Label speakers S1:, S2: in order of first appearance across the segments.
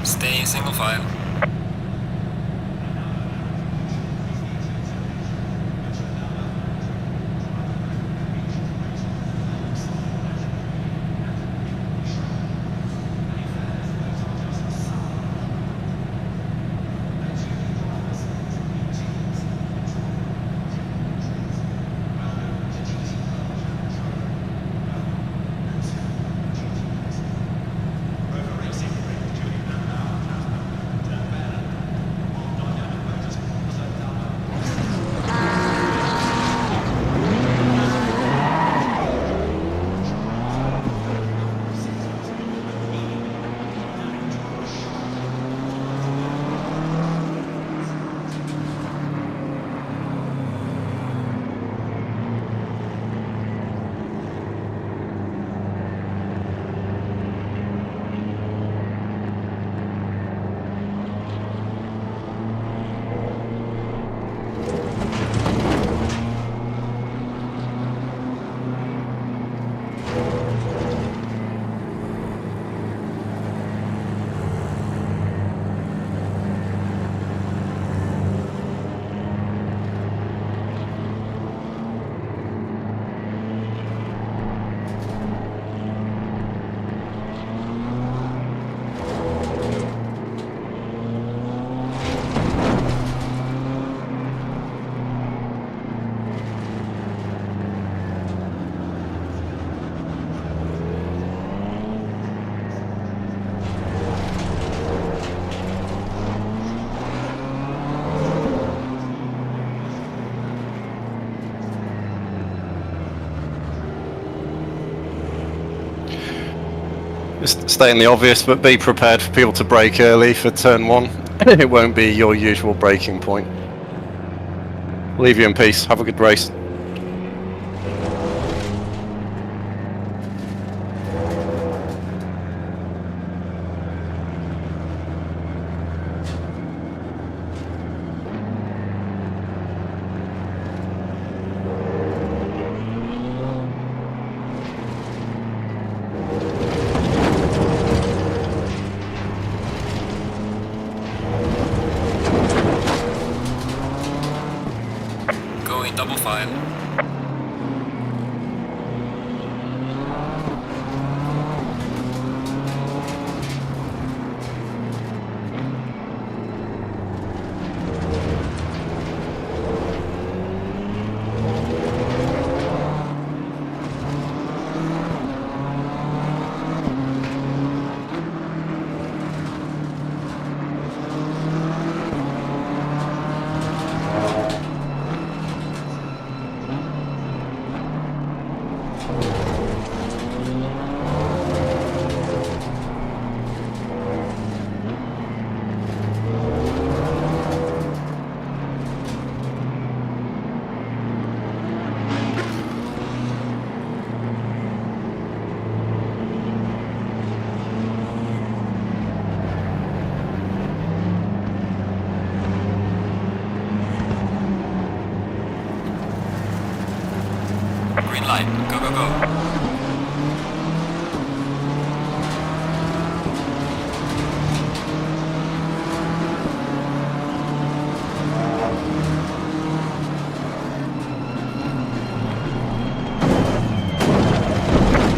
S1: Stay single file.
S2: Just stating the obvious, but be prepared for people to brake early for turn 1. It won't be your usual braking point. Leave you in peace. Have a good race.
S1: Going double file. Green light. Go, go, go.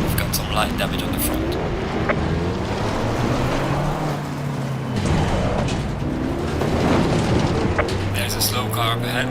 S1: We've got some light damage on the front. There's a slow car up ahead.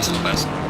S1: Carlos Lopez.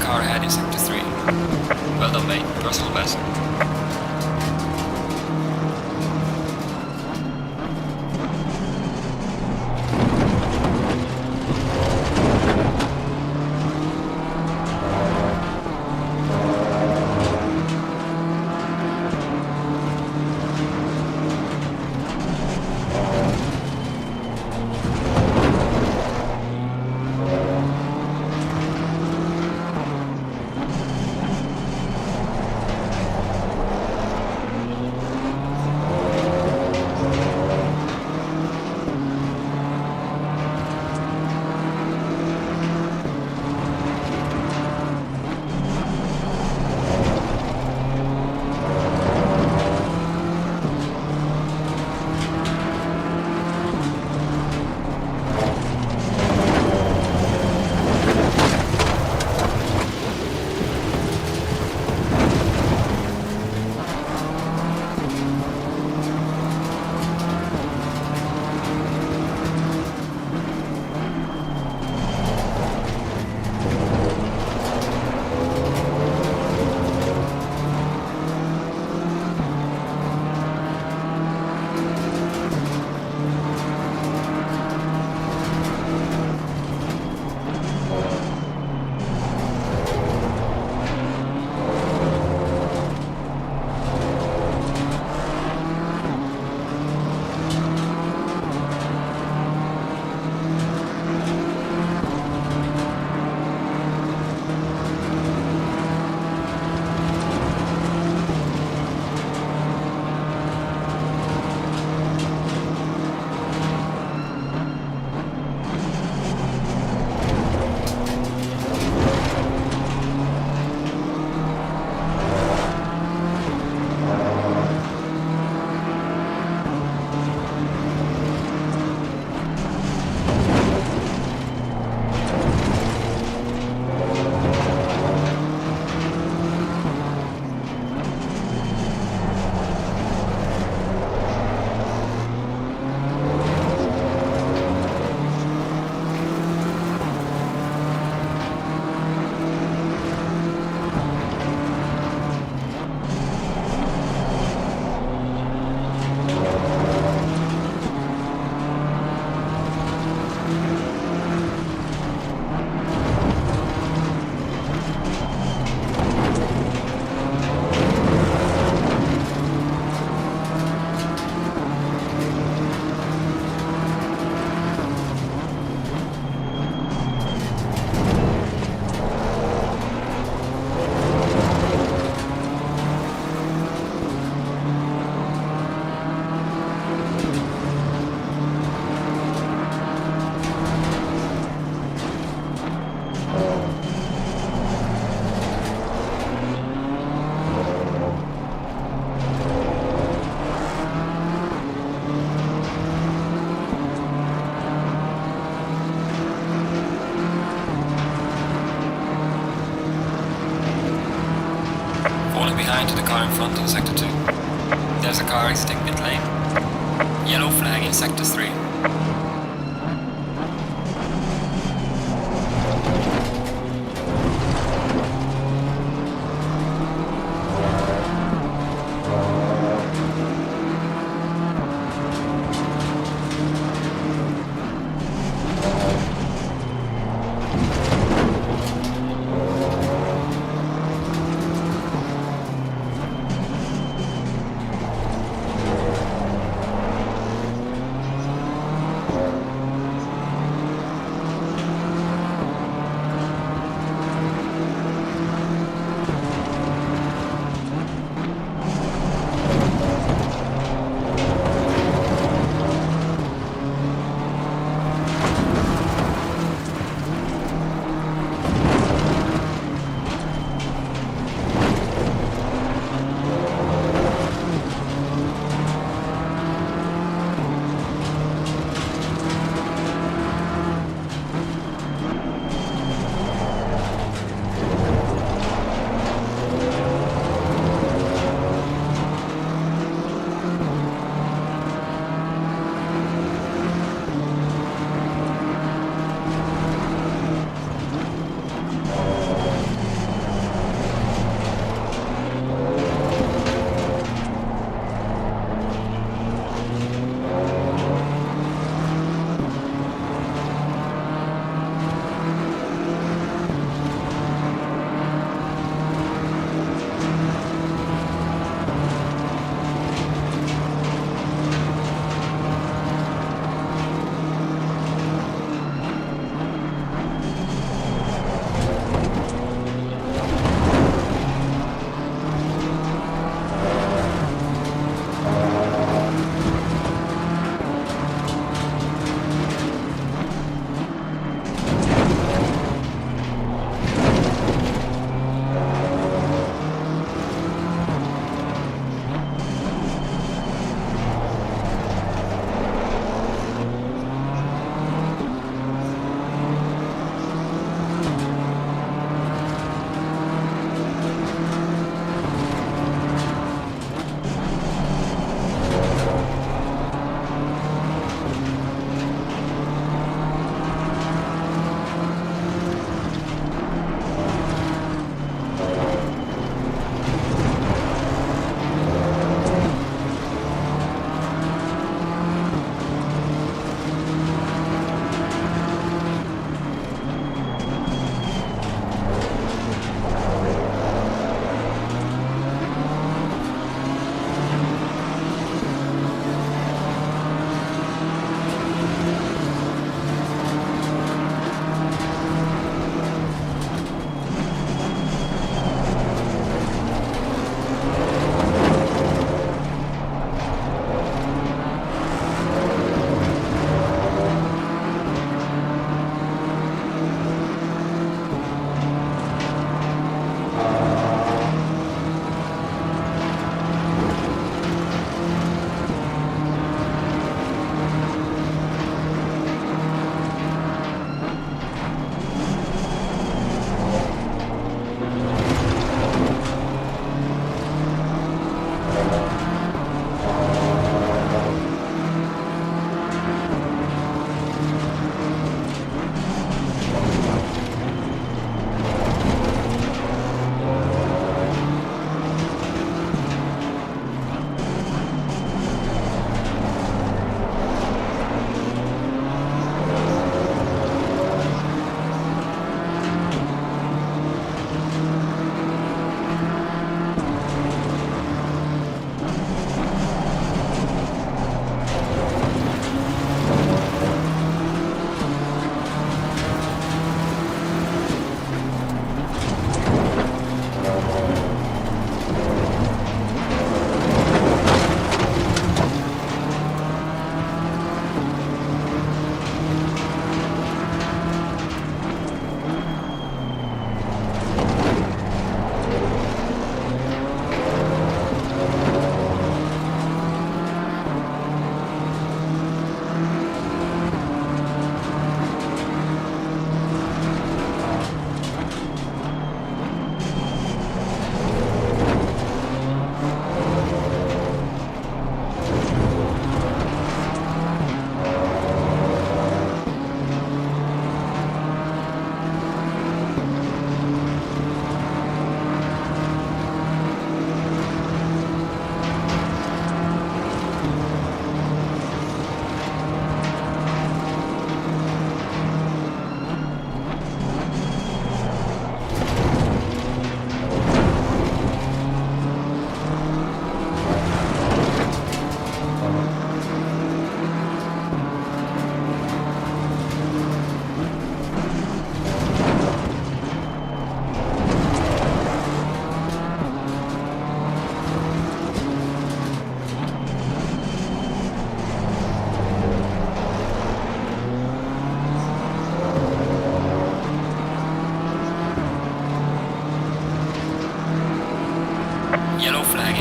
S1: car ahead in sector 3. Well done, mate. Personal best. Behind to the car in front in sector 2. There's a car exiting pit lane. Yellow flag in sector 3.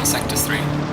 S1: sector 3.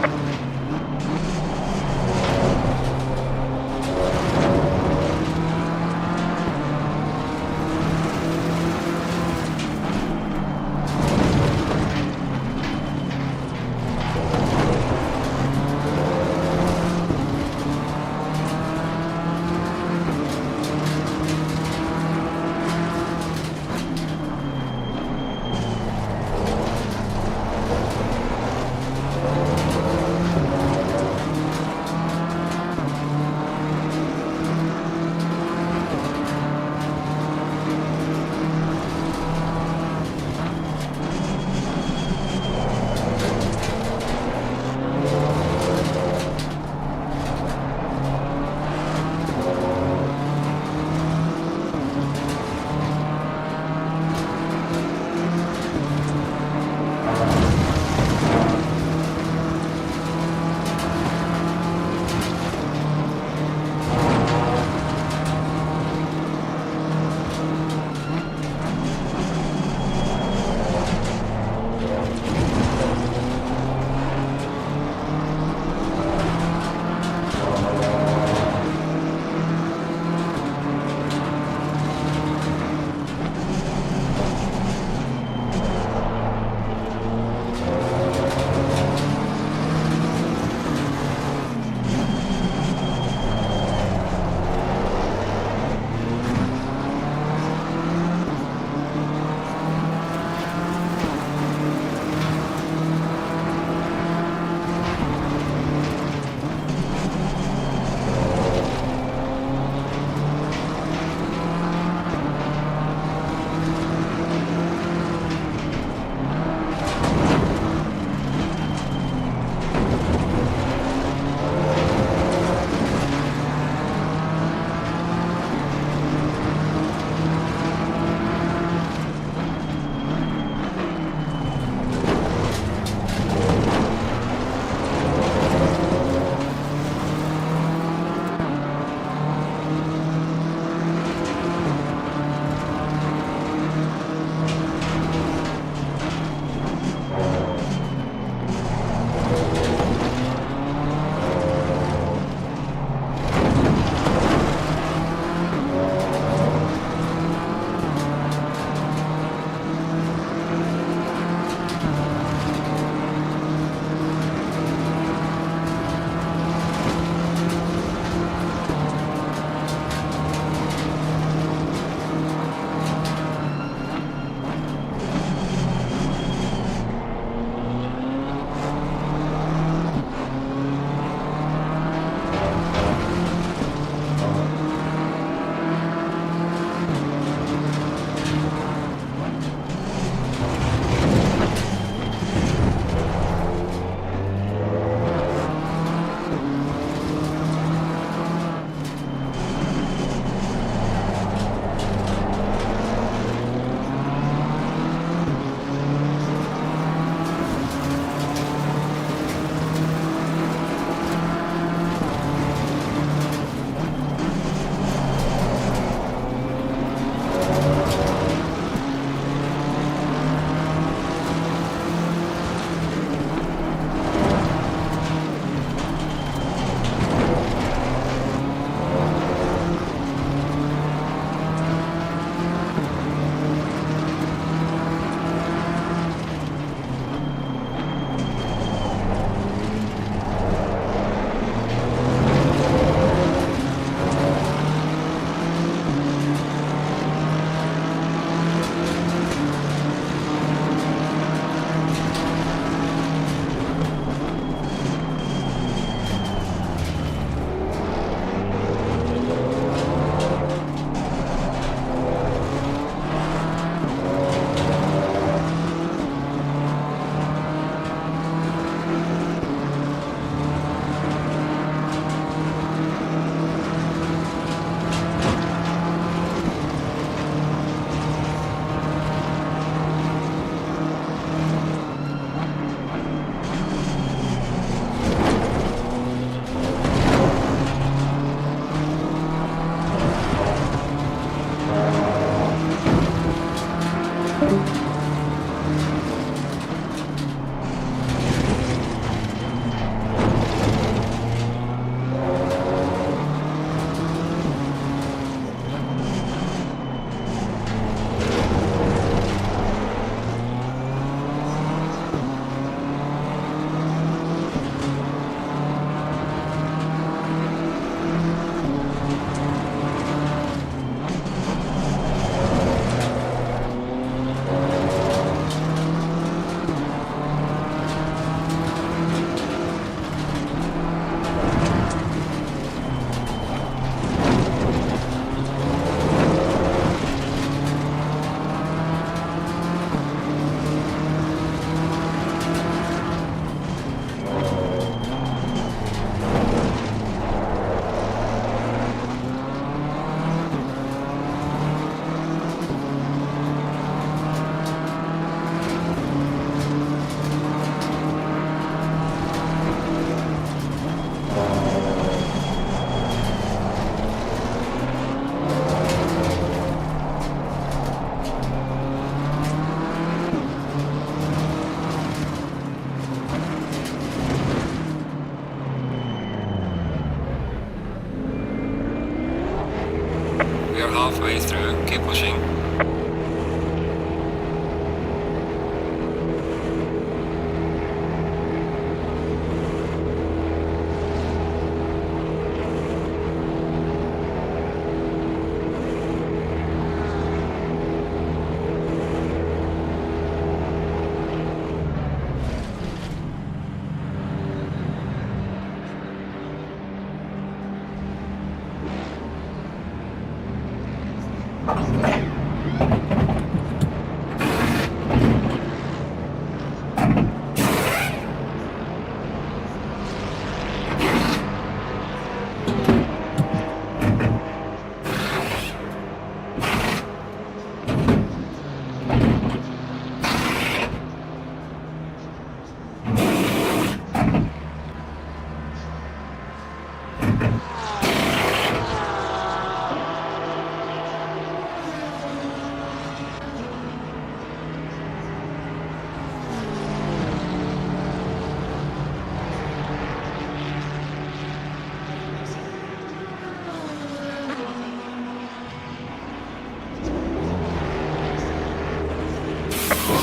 S1: ways through. Keep pushing.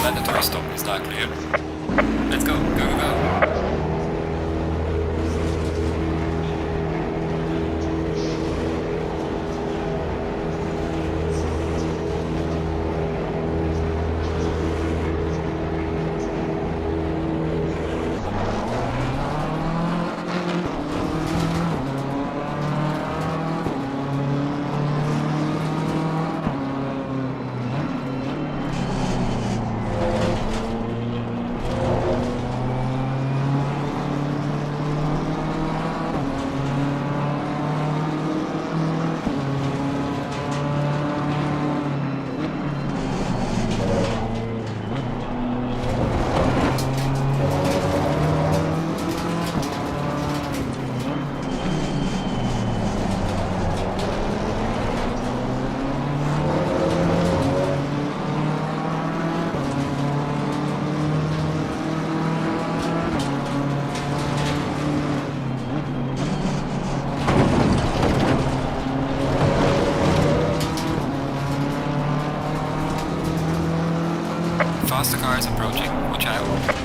S1: Mandatory stop is not clear. Let's go, go, go, go. Faster cars approaching, watch out.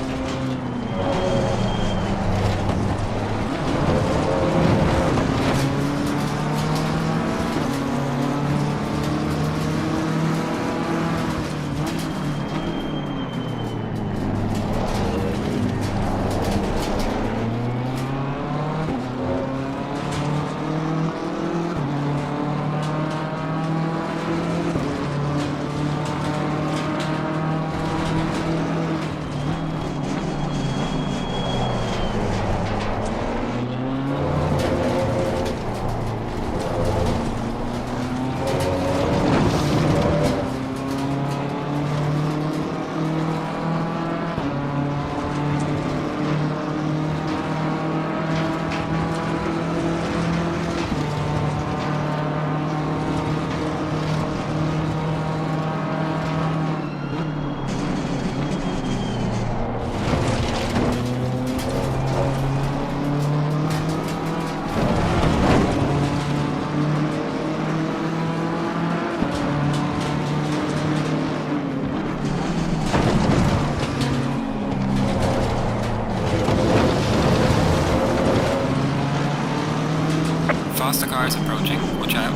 S1: Faster cars approaching, watch out.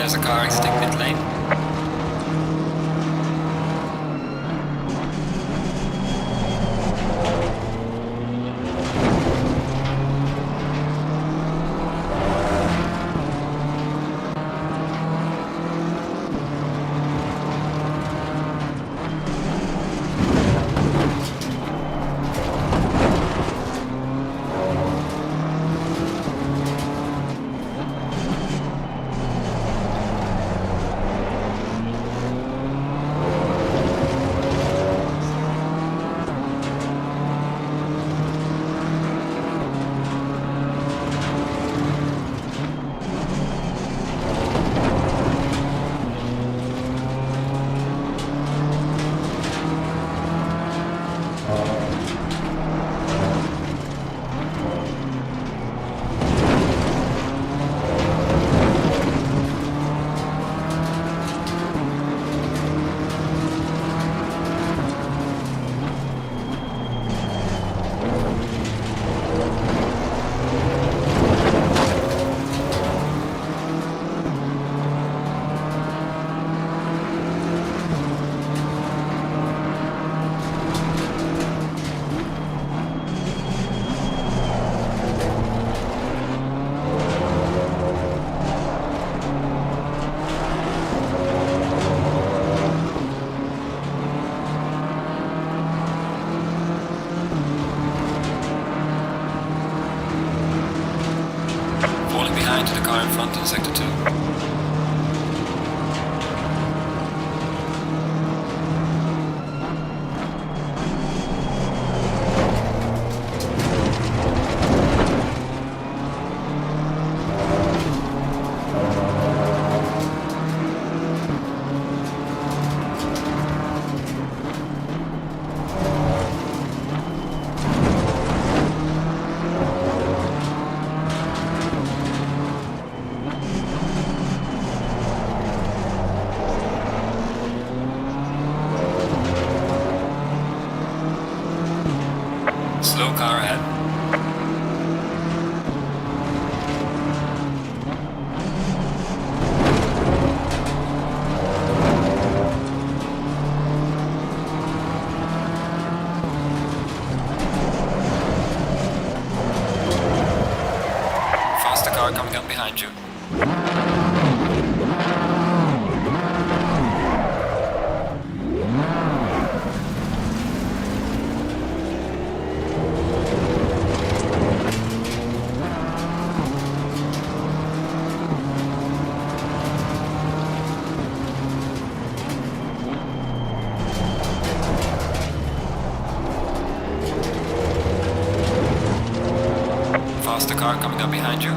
S1: There's a car exiting pit lane. Falling behind to the car in front in sector 2. Slow car ahead. Faster car coming up behind you. Faster car coming up behind you.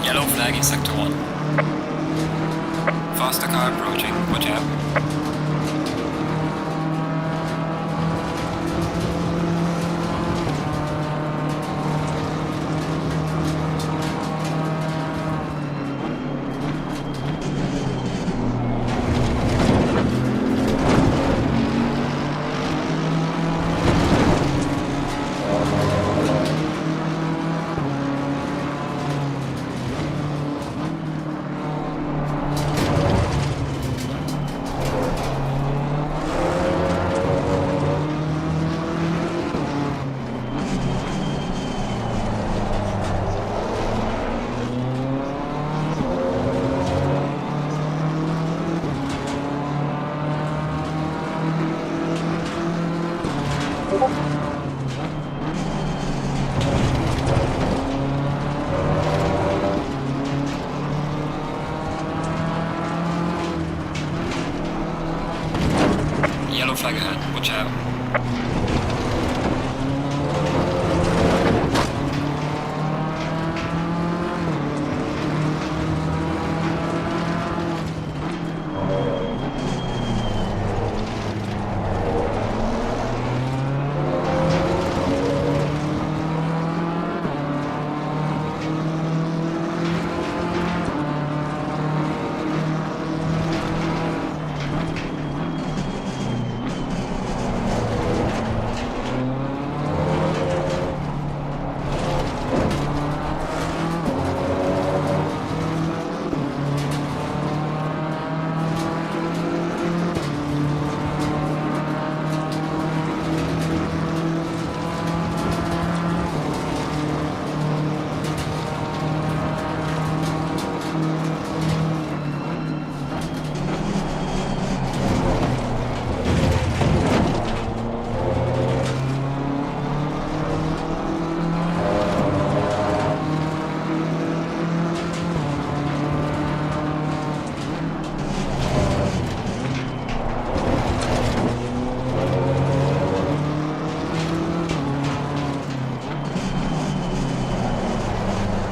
S1: Yellow flag in sector 1. Faster car approaching, watch out.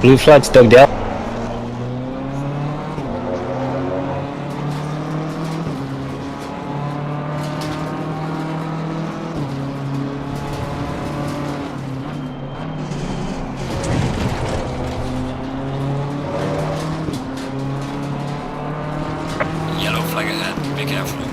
S3: Blue flag's dug down.
S1: Yellow flag ahead, be careful.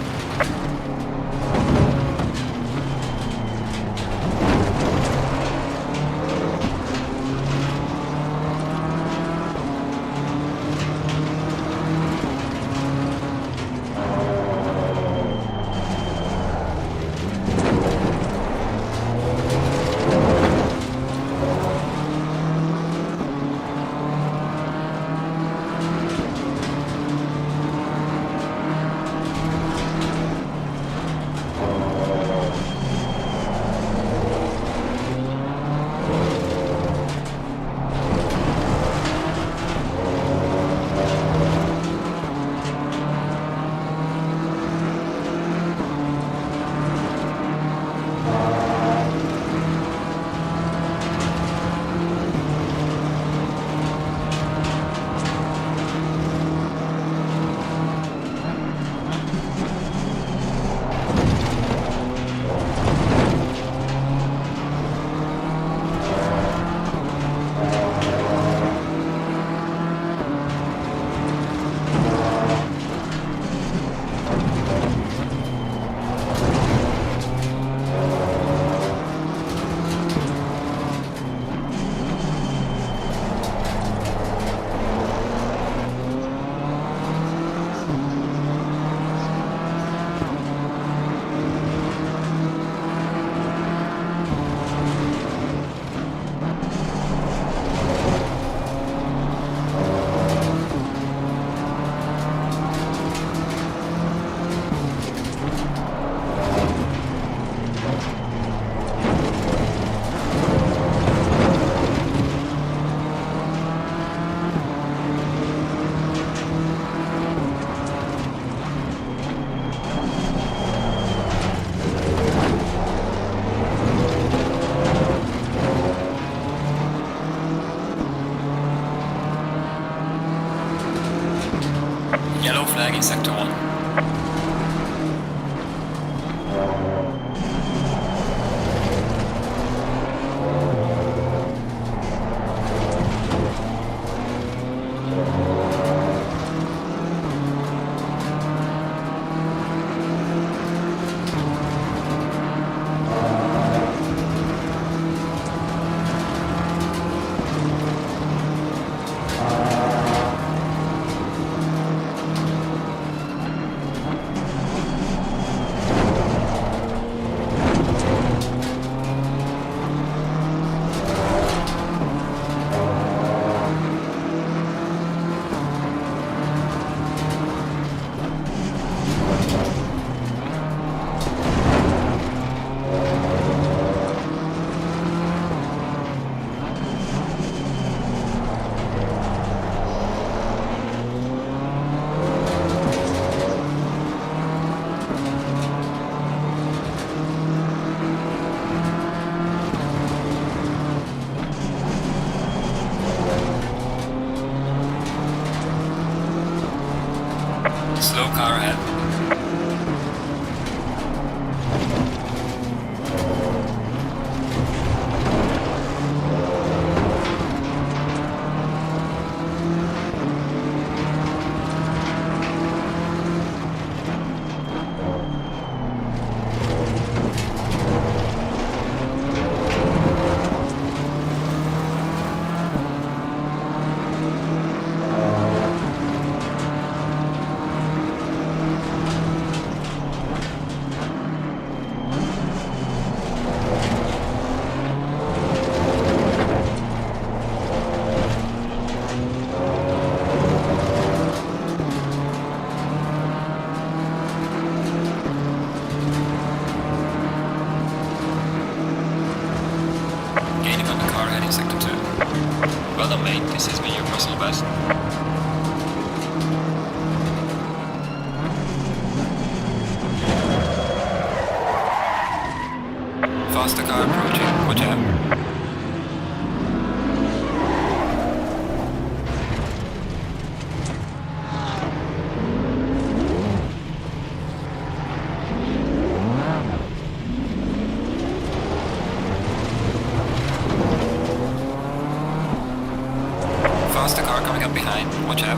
S1: Yellow flag in sector 1. Slow car ahead. Gaining on the car heading sector 2. Well done, mate. This has been your personal best. Faster car approaching. Watch out. Faster car coming up behind, watch out.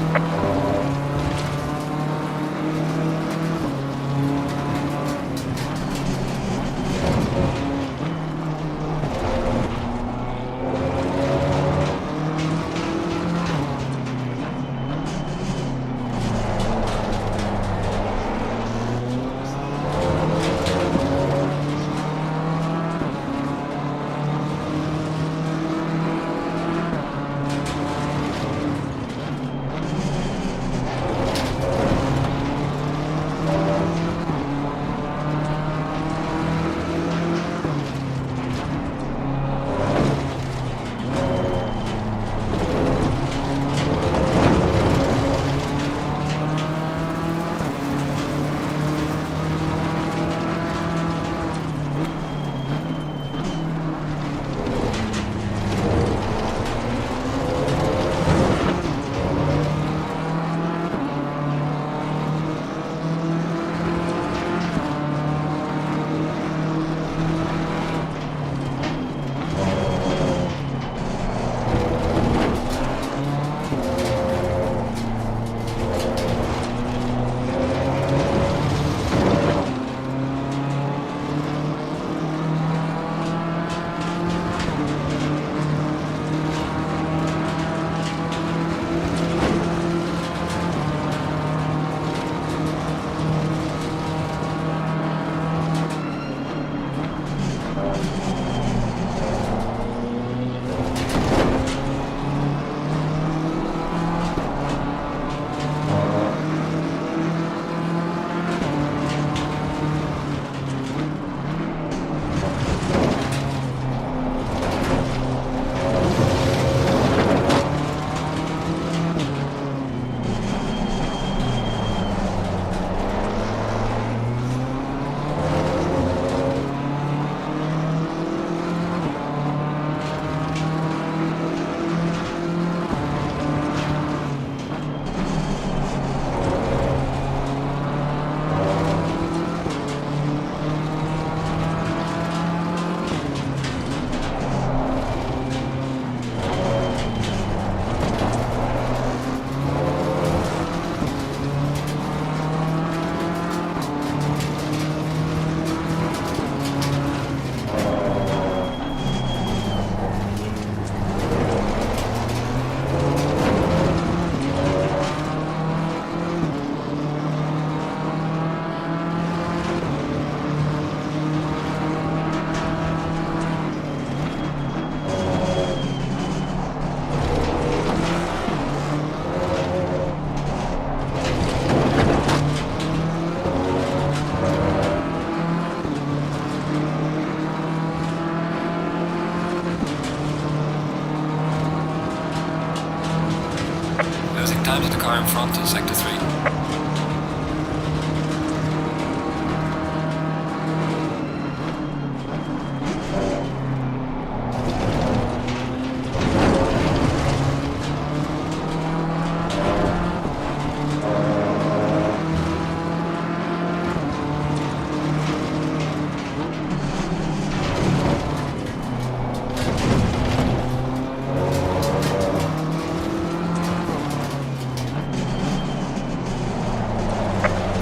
S1: Time to the car in front in sector 3.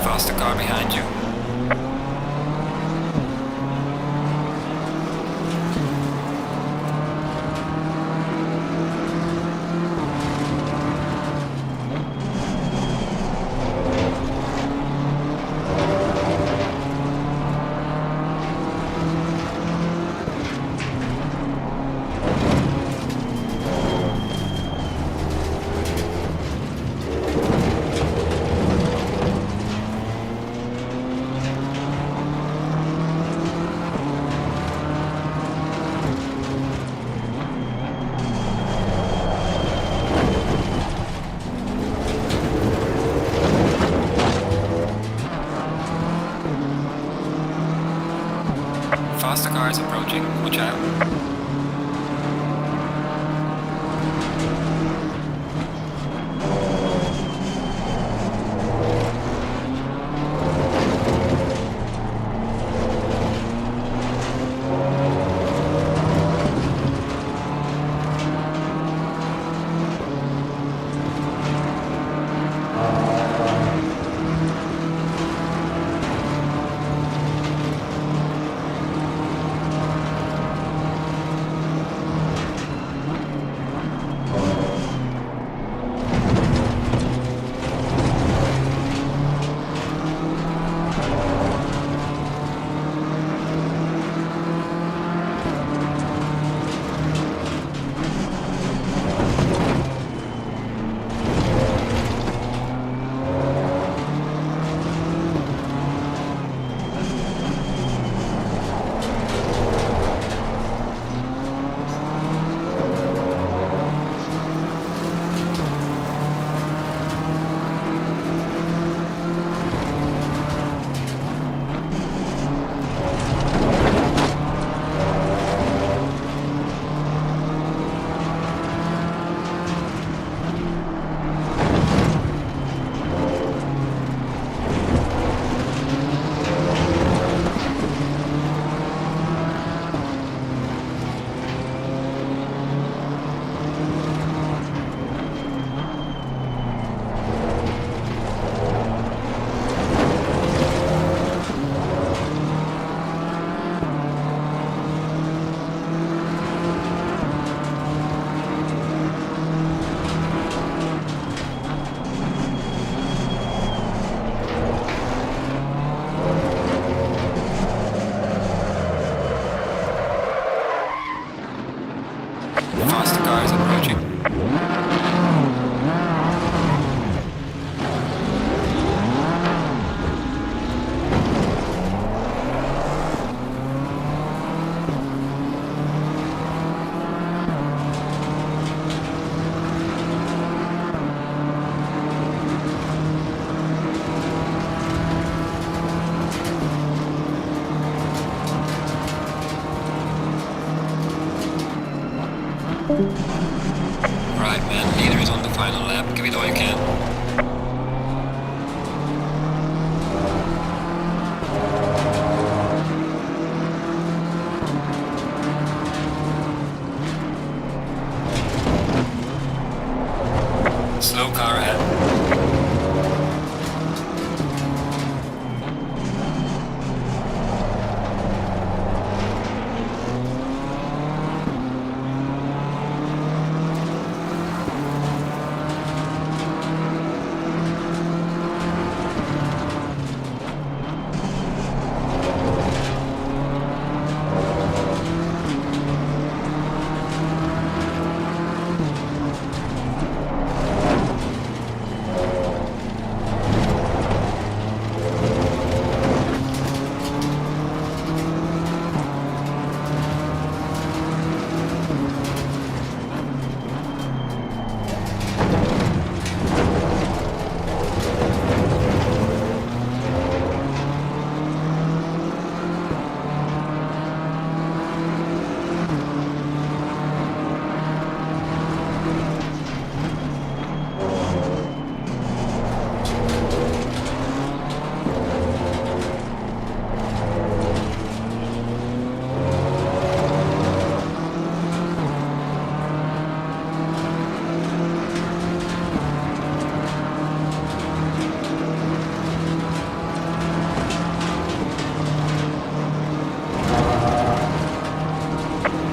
S1: Faster car behind you. Faster cars approaching, watch out. Right, man. Leader is on the final lap. Give it all you can. Slow car ahead.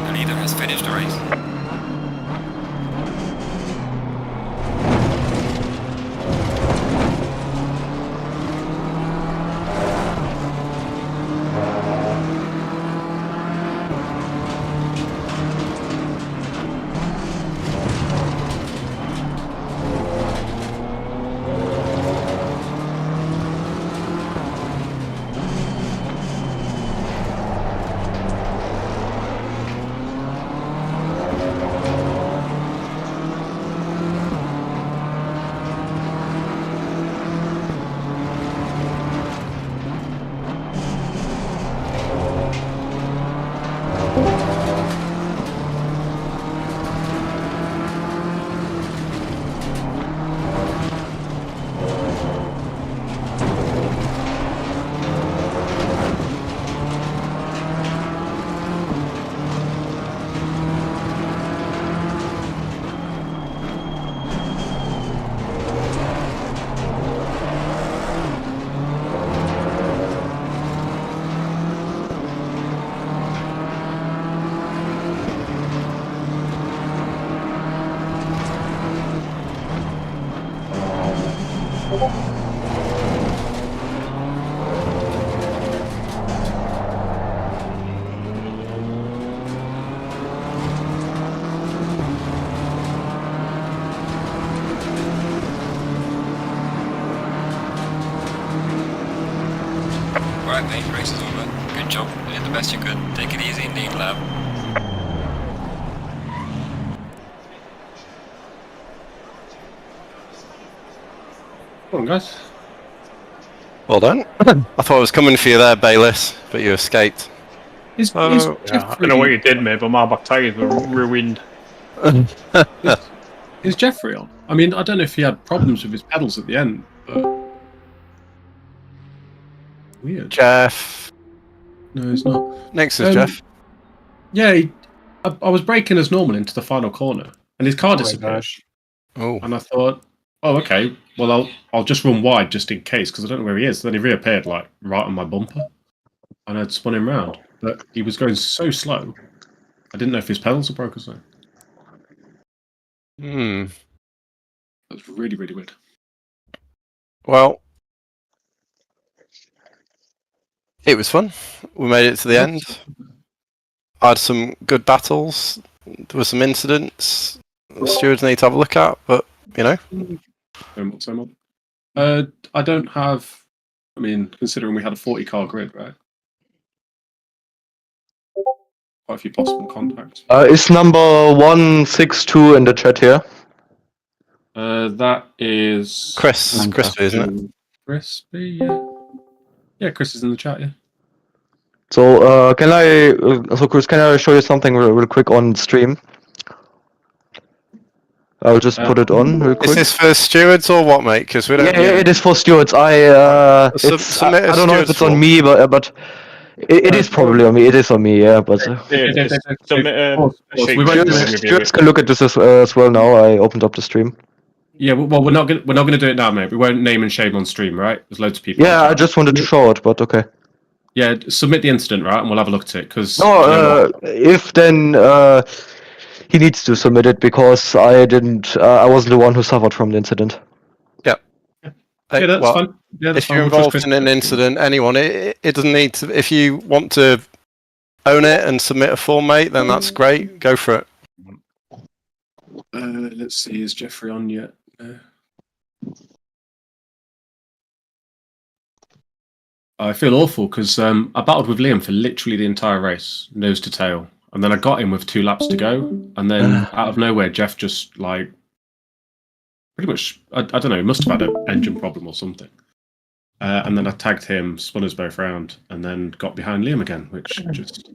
S1: The leader has finished the race. Alright mate, race is over. Good job, you did the best you could. Take it easy in the lap.
S3: Come on, guys.
S2: Well done. I thought I was coming for you there, Bayliss, but you escaped.
S3: Is
S4: Yeah, I
S3: Jeffrey,
S4: don't know what you did, mate, but my back tyres were ruined.
S3: is Jeffrey on? I mean, I don't know if he had problems with his pedals at the end, but weird.
S2: Jeff.
S3: No, he's not.
S2: Next is Jeff.
S3: Yeah, I was braking as normal into the final corner, and his car
S4: my
S3: disappeared.
S4: gosh.
S2: Oh.
S3: And I thought, oh, okay. Well, I'll just run wide just in case because I don't know where he is. Then he reappeared like right on my bumper, and I'd spun him round. But he was going so slow, I didn't know if his pedals were broken. So
S2: Hmm.
S3: that was really, really weird.
S2: Well, it was fun. We made it to the end. I had some good battles. There were some incidents the stewards need to have a look at, but you know.
S3: So much. I don't have. I mean, considering we had a 40-car grid, right? Quite a few possible contacts.
S5: Is number 162 in the chat here?
S3: That is
S2: Chris, Crispy, isn't it?
S3: Crispy, yeah. Yeah, Chris is in the chat, yeah.
S5: So so Chris, can I show you something real quick on stream? I'll just put it on real quick.
S2: Is this for stewards or what, mate? Because we don't.
S5: Yeah, it is for stewards.
S2: Submit
S5: I
S2: a
S5: don't know if
S2: steward's
S5: it's on
S2: form.
S5: me, but it is probably on me. It is on me, yeah. But
S4: Submit a sheet.
S3: We won't do
S5: stewards,
S3: it.
S5: stewards can look at this as well now. I opened up the stream.
S3: Yeah, well, we're not gonna do it now, mate. We won't name and shame on stream, right? There's loads of people.
S5: Yeah, I just wanted to show it, but okay.
S3: Yeah, submit the incident, right, and we'll have a look at it. Because
S5: No, if then he needs to submit it because I didn't. I wasn't the one who suffered from the incident.
S3: yeah, that's
S2: Well,
S3: fine. Yeah, that's
S2: if you're
S3: fine. We'll trust
S2: involved
S3: Chris.
S2: in an incident, anyone, it doesn't need to. If you want to own it and submit a form, mate, then that's great. Go for it.
S3: Let's see, is Jeffrey on yet? I feel awful because I battled with Liam for literally the entire race, nose to tail, and then I got him with 2 laps to go, and then out of nowhere, Jeff just like pretty much I don't know, he must have had an engine problem or something, and then I tagged him, spun us both round, and then got behind Liam again, which just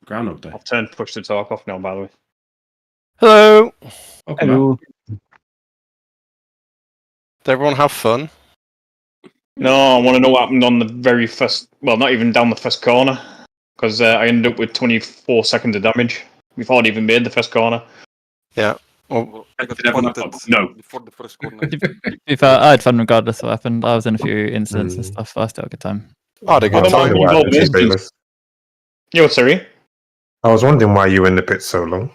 S3: Groundhog Day.
S4: I've turned push to talk off now, by the way.
S2: Hello.
S3: Okay, Matt.
S2: Did everyone have fun?
S4: No, I want to know what happened on the very first. Well, not even down the first corner, because I ended up with 24 seconds of damage before I'd even made the first corner.
S2: Yeah.
S6: Well, I got
S3: Never
S6: spotted
S3: mind. No.
S6: before the first corner.
S7: I had fun regardless of what happened. I was in a few incidents and stuff. I still had a good time.
S2: I had a good
S4: I don't
S2: time.
S4: mind
S8: Why
S4: involved
S8: didn't you,
S4: in
S8: Bayless?
S4: Yo, sorry.
S8: I was wondering why you were in the pit so long.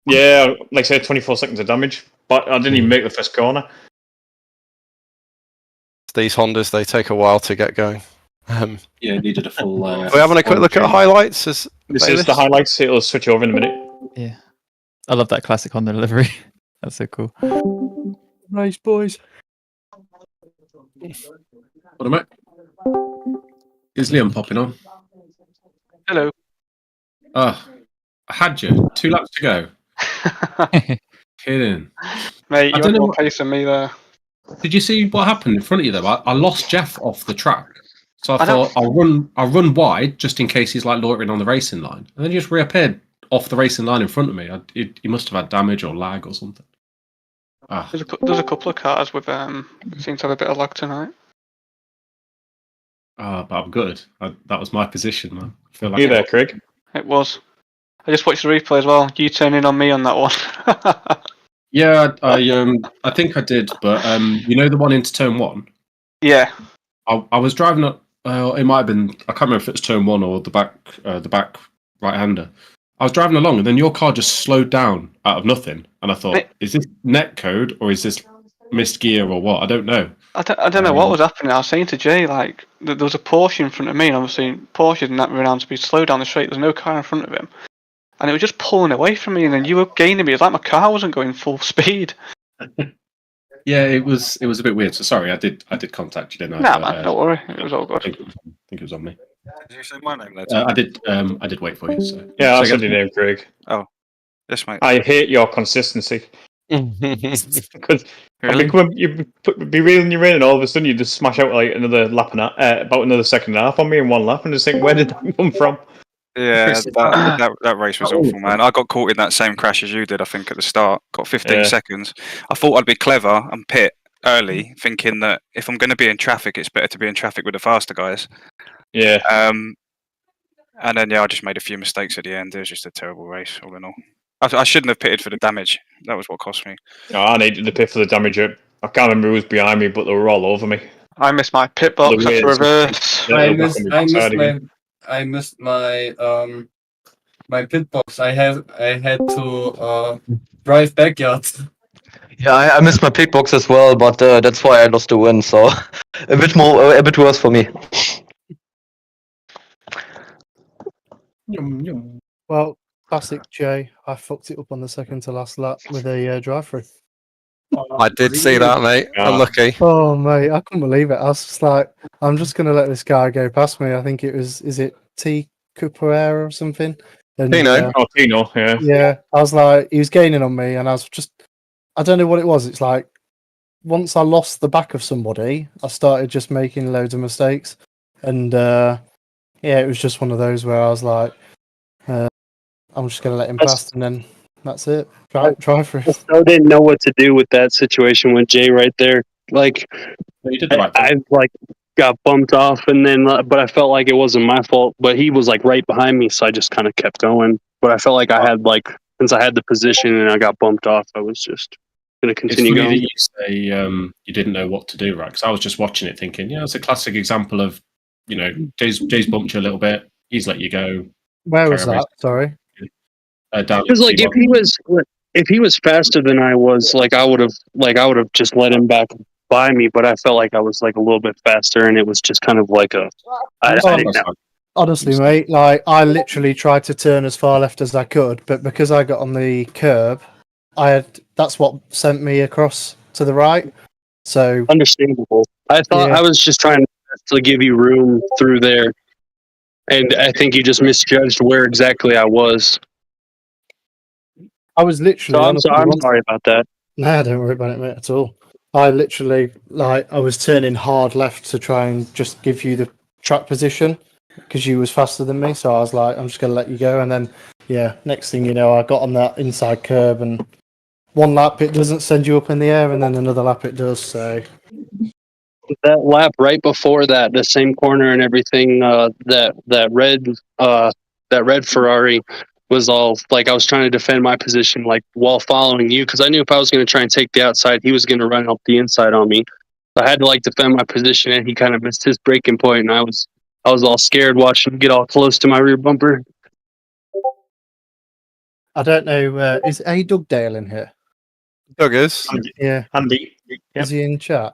S4: Yeah, like I said, 24 seconds of damage, but I didn't even make the first corner.
S2: These Hondas, they take a while to get going.
S3: Yeah, needed a full.
S2: We're having a quick look at highlights.
S4: This is the highlights. It'll switch over in a minute.
S7: Yeah. I love that classic Honda delivery. That's so cool.
S9: Nice, boys.
S3: What am I? Is Liam popping on?
S9: Hello.
S3: Oh, I had you. 2 laps to go. Kidding.
S9: Mate,
S3: I
S9: you
S3: don't
S9: had
S3: know
S9: more
S3: what-
S9: pace than me there.
S3: Did you see what happened in front of you though? I lost Jeff off the track, so I
S9: I don't-
S3: thought I'll run wide just in case he's like loitering on the racing line, and then he just reappeared off the racing line in front of me. He must have had damage or lag or something. Ah,
S9: There's a couple of cars with seem to have a bit of lag tonight.
S3: but I'm good. That was my position, man. I feel
S4: You
S3: like
S4: there, Craig?
S9: It was. I just watched the replay as well. You turning on me on that one.
S3: yeah, I think I did, but you know the one into turn 1.
S9: Yeah.
S3: I was driving up. It might have been. I can't remember if it was turn 1 or the back right-hander. I was driving along, and then your car just slowed down out of nothing, and I thought,
S9: Mate.
S3: is this net code or is this missed gear or what? I don't know.
S9: I don't know what was happening. I was saying to Jay, like, there was a Porsche in front of me, and obviously Porsche didn't have around to be slow down the straight. There's no car in front of him. And it was just pulling away from me, and then you were gaining me. It's like my car wasn't going full speed.
S3: Yeah, it was a bit weird. So sorry, I did contact you, didn't I?
S9: Nah,
S3: But,
S9: man, don't worry. It was all
S3: I
S9: good.
S3: think it was on me.
S6: Did you say my name later?
S3: I did wait for you. So
S4: Yeah, I
S3: so
S4: said your name, Craig.
S6: Yes, mate.
S4: I hate your consistency. Because
S6: Really?
S4: you be reeling you in, and all of a sudden you just smash out like another lap and about another second and a half on me in 1 lap, and just think, where did that come from?
S6: Yeah, that race was awful, man. I got caught in that same crash as you did, I think, at the start. Got 15
S4: Yeah.
S6: seconds. I thought I'd be clever and pit early, thinking that if I'm going to be in traffic, it's better to be in traffic with the faster guys.
S4: Yeah,
S6: And then, yeah, I just made a few mistakes at the end. It was just a terrible race, all in all. I shouldn't have pitted for the damage. That was what cost me.
S4: no, I needed to pit for the damage. I can't remember who was behind me, but they were all over me.
S9: I missed my pit box.
S4: The
S9: That's
S4: weirdest
S9: reverse.
S4: Yeah,
S10: I
S4: back
S10: missed
S4: on the backside again.
S10: my my pit box. I had to drive backyards.
S5: Yeah, I missed my pick box as well, but that's why I lost the win. So a bit worse for me.
S11: Well, classic Jay. I fucked it up on the second to last lap with a drive-through.
S2: I did see that, mate.
S4: Yeah.
S2: Unlucky.
S11: Oh, mate, I couldn't believe it. I was just like, I'm just going to let this guy go past me. I think it was, is it T. Cuperera or something? And,
S2: Tino.
S4: Oh, Tino, yeah.
S11: yeah, I was like, he was gaining on me, and I was just, I don't know what it was. It's like, once I lost the back of somebody, I started just making loads of mistakes. And, yeah, it was just one of those where I was like, I'm just going to let him
S4: That's-
S11: pass. And then That's it. Try for
S12: I
S11: it.
S12: still didn't know what to do with that situation with Jay right there. Like,
S3: Well, you did the right
S12: I
S3: thing.
S12: like got bumped off, and then but I felt like it wasn't my fault. But he was like right behind me, so I just kind of kept going. But I felt like I had like since I had the position and I got bumped off, I was just gonna
S3: It's
S12: continue
S3: funny that
S12: going.
S3: you say you didn't know what to do, right? Because I was just watching it, thinking, yeah, it's a classic example of, Jay's bumped you a little bit. He's let you go.
S11: Where was
S3: Carry
S11: that? Sorry.
S3: down
S12: Because like if he was faster than I was, like I would have just let him back by me. But I felt like I was like a little bit faster, and it was just kind of like I didn't know.
S11: Honestly, mate, like I literally tried to turn as far left as I could, but because I got on the curb, that's what sent me across to the right. So
S12: Understandable. I thought I was just trying to give you room through there, and I think you just misjudged where exactly I was.
S11: I was literally.
S12: So I'm sorry about that.
S11: Nah, don't worry about it, mate, at all. I literally, I was turning hard left to try and just give you the track position because you was faster than me. So I was like, I'm just going to let you go. And then, yeah, next thing you know, I got on that inside curb, and one lap it doesn't send you up in the air, and then another lap it does. So
S12: That lap right before that, the same corner and everything, that red Ferrari was all like I was trying to defend my position like while following you because I knew if I was going to try and take the outside, he was going to run up the inside on me. So I had to like defend my position, and he kind of missed his braking point, and I was all scared watching him get all close to my rear bumper.
S11: I don't know. Is Dugdale in here?
S2: Doug is.
S11: Yeah.
S4: Andy.
S11: Is he in chat?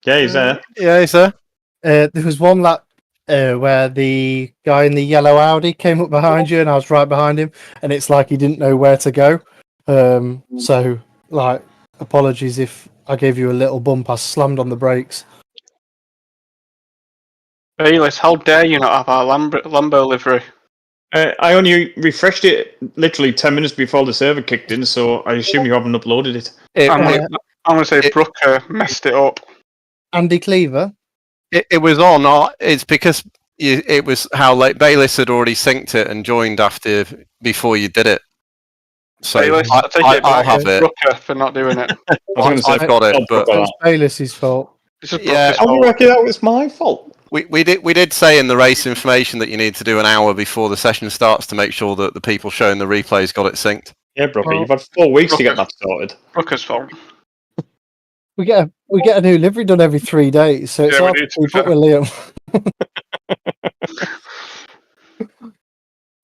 S4: Yeah, he's there.
S2: Yeah, he's there.
S11: There was one lap where the guy in the yellow Audi came up behind you, and I was right behind him, and it's like he didn't know where to go. So, like, apologies if I gave you a little bump. I slammed on the brakes.
S9: Bayless, how dare you not have our Lambo livery?
S4: I only refreshed it literally 10 minutes before the server kicked in, so I assume you haven't uploaded it.
S9: I'm going to say Brooker messed it up.
S11: Andy Cleaver?
S2: It was on. It's because it was how late Bayliss had already synced it and joined before you did it. So
S9: Bayless, I take it
S2: I'll
S9: back.
S2: have
S9: It's
S2: it.
S9: Brooker for not doing it.
S2: I've got it, but
S11: It's Bayless's fault.
S9: This is
S2: yeah,
S9: Brooker's fault.
S4: reckon that was my fault.
S2: we did say in the race information that you need to do an hour before the session starts to make sure that the people showing the replays got it synced.
S4: Yeah, Brooker, you've had 4 weeks to get that sorted.
S9: Brooker's fault.
S11: We get a new livery done every 3 days, so it's
S9: Yeah, we
S11: hard
S9: do,
S11: to
S9: to be
S11: keep up
S9: fair.
S11: with Liam.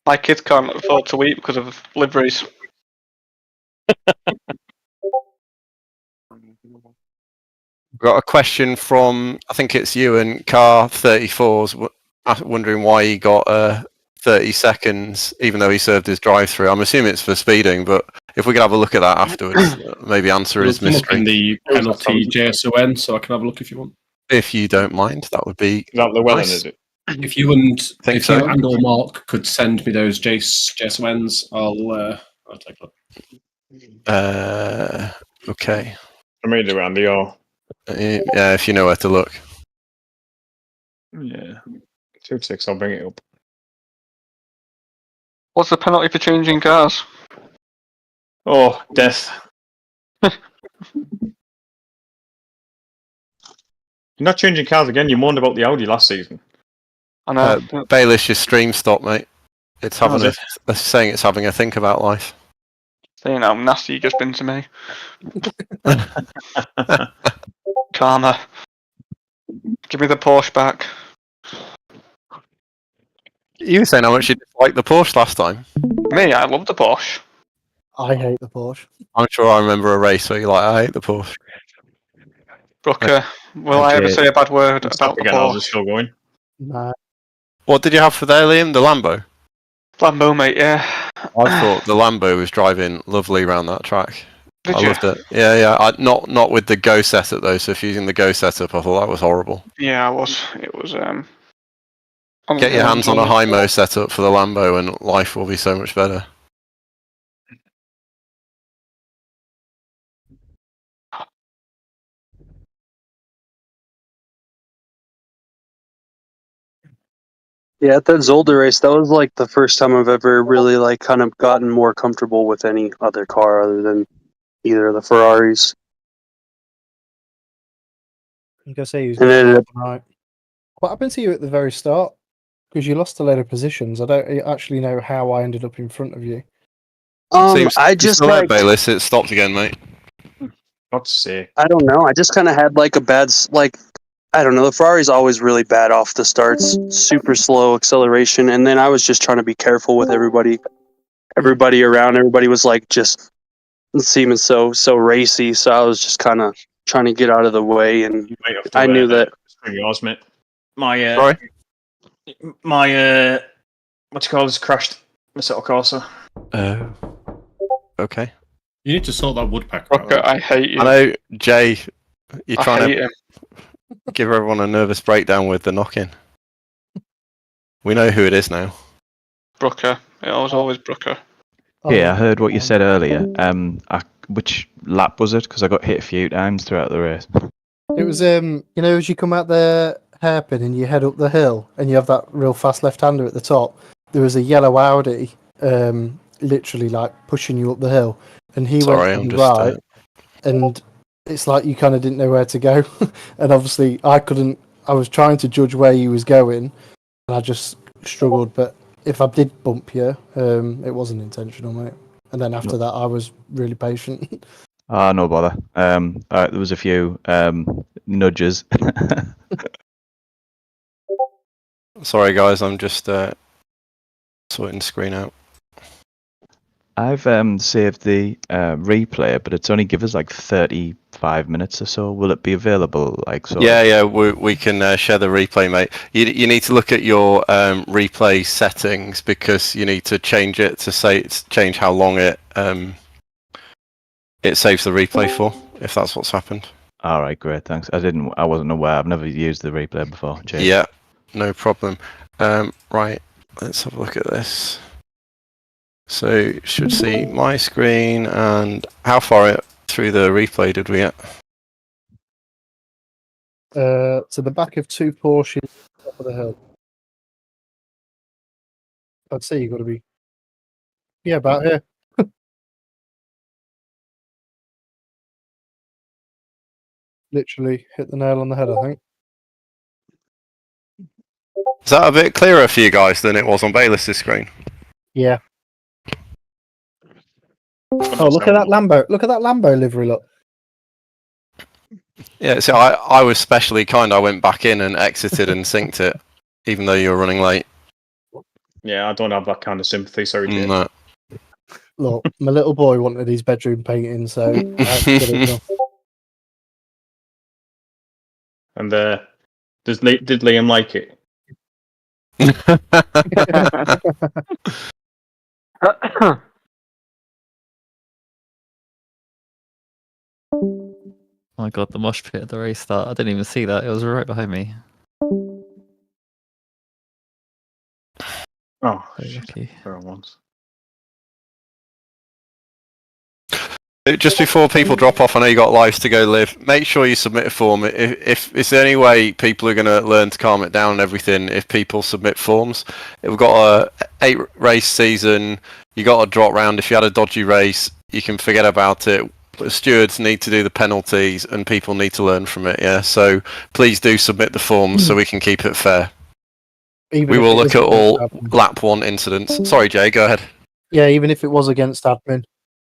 S9: My kids can't afford to eat because of liveries.
S2: Got a question from I think it's you and Car 34s wondering why he got 30 seconds even though he served his drive-through. I'm assuming it's for speeding, but if we could have a look at that afterwards, maybe answer his
S3: Look in
S2: mystery.
S3: the penalty JSON, so I can have a look if you want.
S2: If you don't mind, that would be
S4: Is that Llewellyn,
S2: nice.
S4: is it?
S3: If you and
S2: Think
S3: if
S2: so.
S3: you and or Mark could send me those JSONs, I'll take a look.
S2: Okay.
S4: I made it, Randy, or...
S2: Yeah, if you know where to look.
S4: Yeah. 2 ticks, I'll bring it up.
S9: What's the penalty for changing cars?
S4: Oh, death. You're not changing cars again, you moaned about the Audi last season.
S9: I know.
S2: Baelish, your stream stop, mate. It's having
S4: How's
S2: it's saying it's having a think about life.
S9: Saying how nasty you just been to me. Karma. Give me the Porsche back.
S2: You were saying how much you disliked the Porsche last time.
S9: Me, I love the Porsche.
S11: I hate the Porsche.
S2: I'm sure I remember a race where you're like, I hate the Porsche.
S9: Brooker, will I ever say a bad word about the
S4: Again, I was
S9: Porsche?
S4: still going.
S11: Nah.
S2: What did you have for there, Liam? The Lambo?
S9: Lambo, mate, yeah.
S2: I thought the Lambo was driving lovely around that track.
S9: Did
S2: I
S9: you?
S2: loved it. Yeah. Not with the Go setup though. So if you're using the Go setup, I thought that was horrible.
S9: Yeah, I was. It was.
S2: Get your hands on a high-mo setup for the Lambo, and life will be so much better.
S12: Yeah, at that Zolder race, that was like the first time I've ever really like kind of gotten more comfortable with any other car other than either of the Ferraris.
S11: You can say he was
S12: And
S11: getting
S12: then
S11: off right. What happened to you at the very start? Because you lost a load of positions. I don't actually know how I ended up in front of you.
S2: Seems
S12: I
S2: you're
S12: just
S2: still there,
S12: like
S2: Bayliss. It stopped again, mate.
S4: God's sake.
S12: I don't know. I just kind of had like a bad like I don't know. The Ferrari's always really bad off the starts, super slow acceleration, and then I was just trying to be careful with everybody around. Everybody was like just seeming so racy, so I was just kind of trying to get out of the way, and
S4: You might have to
S12: I knew that.
S4: screen yours, mate. My
S2: Sorry.
S4: my what's it called has crashed. Assetto Corsa.
S2: Okay.
S3: You need to sort that woodpecker out.
S9: Rocket, I hate you.
S2: I know, Jay. You're
S9: I
S2: trying
S9: hate
S2: to
S9: him.
S2: give everyone a nervous breakdown with the knock-in. We know who it is now.
S9: Brooker. It was always Brooker.
S11: Oh,
S13: I heard what you said earlier. Which lap was it? Because I got hit a few times throughout the race.
S11: It was you know, as you come out the hairpin and you head up the hill and you have that real fast left-hander at the top, there was a yellow Audi literally like pushing you up the hill, and he
S2: Sorry,
S11: went
S2: I'm
S11: to the
S2: just.
S11: right, and it's like you kind of didn't know where to go. And obviously I was trying to judge where you was going, and I just struggled. But if I did bump you, it wasn't intentional, mate. And then after that I was really patient.
S13: No bother. There was a few nudges.
S2: Sorry, guys. I'm just sorting the screen out.
S13: I've saved the replay, but it's only give us like 35 minutes or so. Will it be available? Like so?
S2: Yeah. We can share the replay, mate. You need to look at your replay settings because you need to change it to change how long it saves the replay for. If that's what's happened.
S13: All right, great, thanks. I wasn't aware. I've never used the replay before. Cheers.
S2: Yeah, no problem. Right, let's have a look at this. So you should see my screen, and how far through the replay did we get?
S11: To the back of two Porsches top of the hill. I'd say you got to be. Yeah, about here. Literally hit the nail on the head, I think.
S2: Is that a bit clearer for you guys than it was on Bayliss's screen?
S11: Yeah. Oh, look at that Lambo! Look at that Lambo livery! Look.
S2: Yeah, so I was specially kind. I went back in and exited and synced it, even though you were running late.
S4: Yeah, I don't have that kind of sympathy. Sorry, Jay.
S2: No.
S11: Look, my little boy wanted his bedroom painting, so I had to get it done.
S4: And did Liam like it?
S7: Oh my god, the mosh pit at the race start. I didn't even see that. It was right behind me.
S4: Oh,
S7: Very lucky.
S4: once.
S2: Just before people drop off, I know you got lives to go live. Make sure you submit a form. If it's the only way people are going to learn to calm it down and everything, if people submit forms. We've got a 8 race season. You got a drop round. If you had a dodgy race, you can forget about it. The stewards need to do the penalties, and people need to learn from it. Yeah, so please do submit the forms so we can keep it fair.
S11: Even
S2: We
S11: if
S2: will
S11: it
S2: look
S11: was
S2: at all
S11: against admin.
S2: lap 1 incidents. Sorry, Jay, go ahead.
S11: Yeah, even if it was against admin.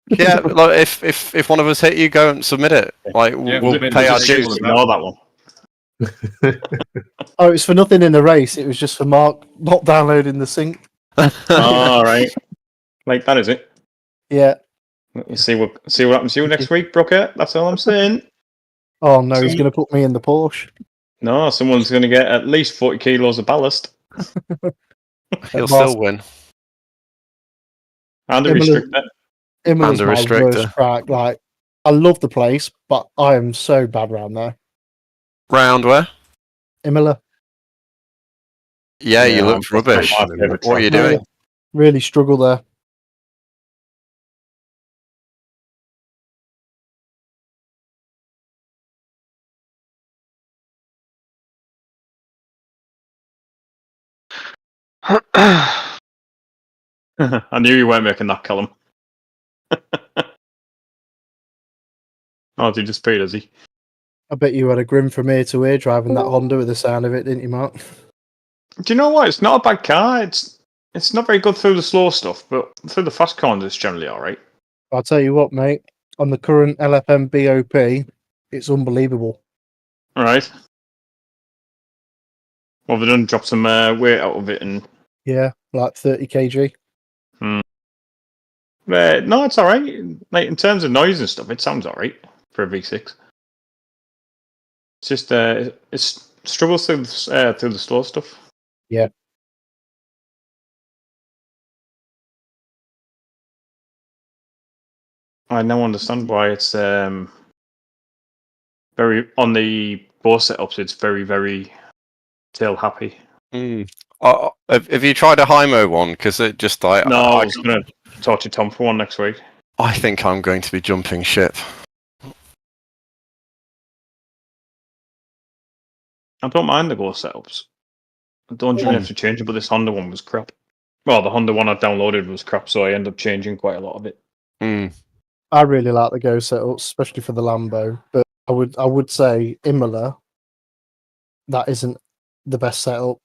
S2: Yeah, like if one of us hit you, go and submit it. Like we'll pay our dues.
S4: Ignore that one.
S11: Oh, it's for nothing in the race. It was just for Mark not downloading the sync.
S4: All right, like that is it.
S11: Yeah.
S4: You see what happens to you next week, Brooker. That's all I'm saying.
S11: Oh no, he's going to put me in the Porsche.
S4: No, someone's going to get at least 40 kilos of ballast.
S2: He'll still win.
S4: And a restrictor.
S11: Imola's
S2: And a
S11: my
S2: restrictor.
S11: worst track. Like, I love the place, but I am so bad round there.
S2: Round where?
S11: Imola.
S2: Yeah, you
S8: Yeah,
S2: looked
S8: that's
S2: rubbish.
S8: my favourite
S2: What are you
S8: track.
S2: doing?
S11: Really struggle there.
S4: I knew you weren't making that, Callum. Oh, did he just pay, does he?
S11: I bet you had a grin from ear to ear driving that Honda with the sound of it, didn't you, Mark?
S4: Do you know what? It's not a bad car. It's not very good through the slow stuff, but through the fast corners, it's generally all right.
S11: I'll tell you what, mate. On the current LFM BOP, it's unbelievable.
S4: All right. Well, they've done drop some weight out of it, and
S11: Yeah, like 30 kg.
S4: no, it's all right. Like in terms of noise and stuff, it sounds all right for a V6. It's just it struggles through the slow stuff.
S11: Yeah.
S4: I now understand why it's very on the Bose setups. It's very, very tail happy.
S2: Have you tried a Hymo one? Because it just like
S4: No, I was going to talk to Tom for one next week.
S2: I think I'm going to be jumping ship.
S4: I don't mind the Go setups. I don't generally have to change it, but this Honda one was crap. Well, the Honda one I downloaded was crap, so I ended up changing quite a lot of it.
S11: I really like the Go setups, especially for the Lambo. But I would say Imola, that isn't the best setup.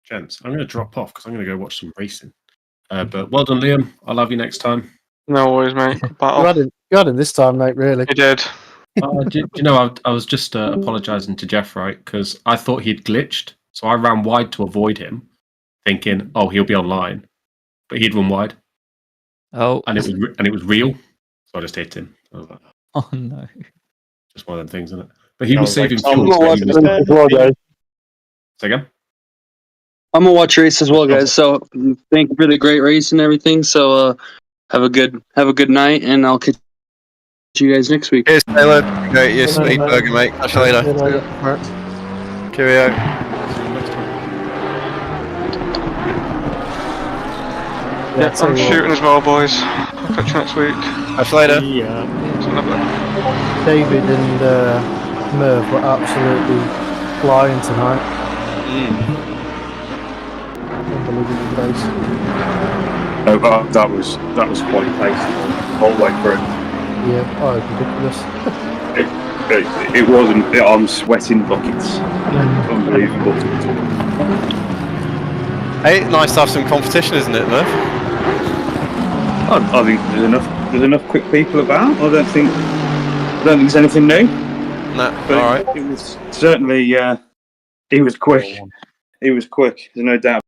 S3: Gents, I'm going to drop off because I'm going to go watch some racing. But well done, Liam. I'll have you next time.
S9: No worries, mate. Battle.
S11: You had it this time, mate, really.
S9: You did.
S3: Do you know, I was just apologising to Jeff, right? Because I thought he'd glitched. So I ran wide to avoid him, thinking, oh, he'll be online. But he'd run wide.
S7: Oh.
S3: And it was real. So I just hit him. I was like,
S7: Oh, no.
S3: just one of them things, isn't it? But he
S4: I
S3: was
S4: was like,
S3: saving
S4: Tom,
S3: fuel.
S4: guys.
S3: Say again?
S12: I'm gonna watch race as well, guys. So thank you for the great race and everything. So have a good night, and I'll catch you guys next week.
S2: Cheers, Taylor. Great, your speed burger, mate. Catch you later. Cheerio.
S9: Yeah, I'm shooting as well, boys. I'll catch you next week.
S2: Catch you later.
S11: David and Merv were absolutely flying tonight. Unbelievable pace.
S14: No, but that was quite pacey the whole way through.
S11: Yeah, oh, ridiculous.
S14: It wasn't. I'm sweating buckets. Unbelievable.
S2: Hey, nice to have some competition, isn't it, Merv?
S14: I think there's enough quick people about. I don't think there's anything new.
S2: No,
S14: but
S2: all right.
S14: It was certainly he was quick. He was quick. There's no doubt.